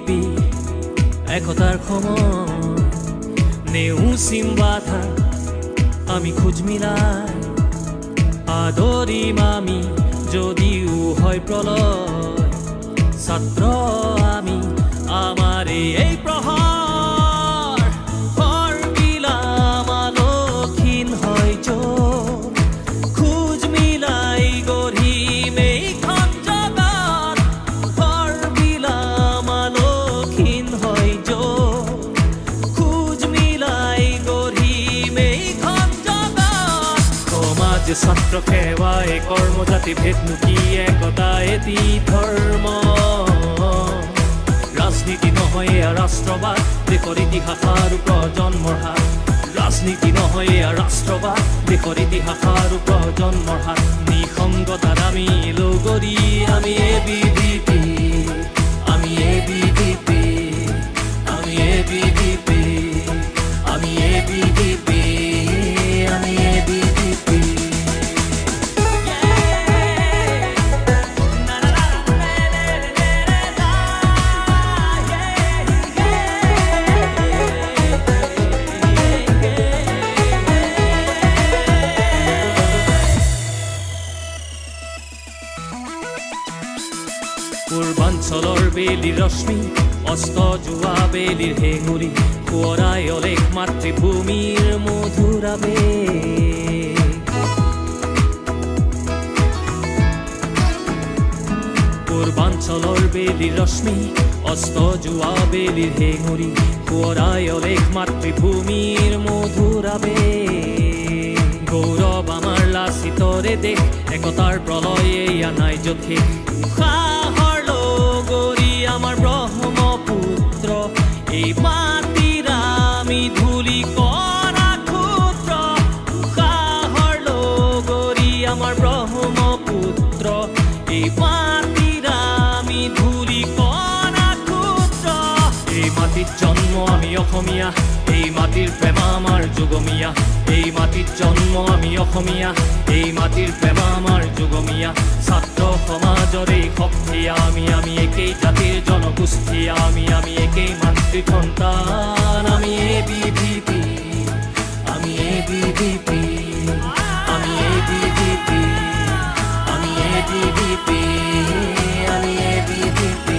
ABVP একতার সময় নেউচিম বাধা আমি খোঁজ মিলাই আদরিম আমি যদিও হয় প্রলয় ছাত্র আমি আমার এই প্রহর হর বিলাম আলোকহীন হয় চোখ খোঁজ মিলাই গঢ়িম এইখন জগত হৰ বিলাম আলোকহীন হয় চোখ খোঁজ মিলাই গঢ়িম এইখন জগত সমাজ ছাত্ৰ সেৱাই কৰ্মজাতি ভেদ নুকি একতা এটি ধৰ্ম ৰাজনীতি নহয় ৰাষ্ট্ৰবাদ দেশৰ ইতিহাস আৰু প্ৰজন্মৰ হাত ৰাজনীতি নহয় ৰাষ্ট্ৰবাদ দেশৰ ইতিহাস আৰু প্ৰজন্মৰ হাত নিসংগতাত আমি লগৰী আমি ABVP আমি ABVP আমি ABVP আমি ABVP আমি ABVP পূৰ্বাঞ্চলৰ বেলিৰ ৰশ্মি অস্ত যোৱা বেলিৰ হেঙুৰি সোঁৱৰাই অলেখ মাতৃভূমিৰ মধুৰ আবেগ পূৰ্বাঞ্চলৰ বেলিৰ ৰশ্মি অস্ত যোৱা বেলিৰ হেঙুৰি সোঁৱৰাই অলেখ মাতৃভূমিৰ মধুৰ আবেগ গৌৰৱ আমাৰ লাচিতৰে দেশ একতাৰ প্ৰলয় এয়া নাই যথে আমার ব্রহ্মপুত্র এই মাটির আমি ধুলি করা ক্ষুদ্র উশাহর লগরি আমার ব্রহ্মপুত্র এই মাটির আমি ধুলি করা ক্ষুদ্র এই মাটির জন্ম আমি অসমীয়া এই মাটির প্রেম আমার যুগমীয়া এই মাটির জন্ম আমি অসমীয়া এই মাটির প্রেম আমার যুগমীয়া ছাত্ৰ সমাজৰ এই শক্তি আমি একেই জাতিৰ জনগোষ্ঠী আমি একেই মাতৃ সন্তান আমি ABVP আমি ABVP আমি ABVP আমি ABVP আমি ABVP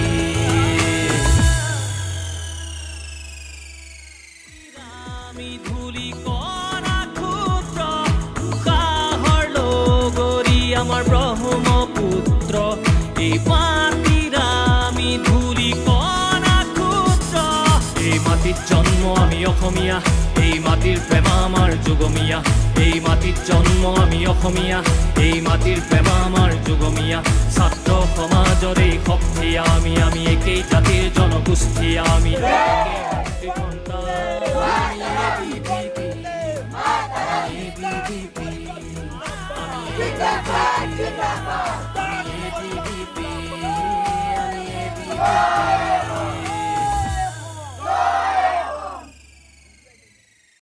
আমি ধুলি করা ক্ষুদ্র উশাহৰ লগৰি আমাৰ ব্ৰহ্মপুত্ৰ এই মাটিৰ আমি ধুলি কণা ক্ষুদ্ৰ এই মাটিৰ জন্ম আমি অসমীয়া এই মাটিৰ প্ৰেম আমাৰ যুগমীয়া এই মাটিৰ জন্ম আমি অসমীয়া এই মাটিৰ প্ৰেম আমাৰ যুগমীয়া ছাত্ৰ সমাজৰ এই শক্তি আমি একেই জাতিৰ জনগোষ্ঠী আমি Jittapad!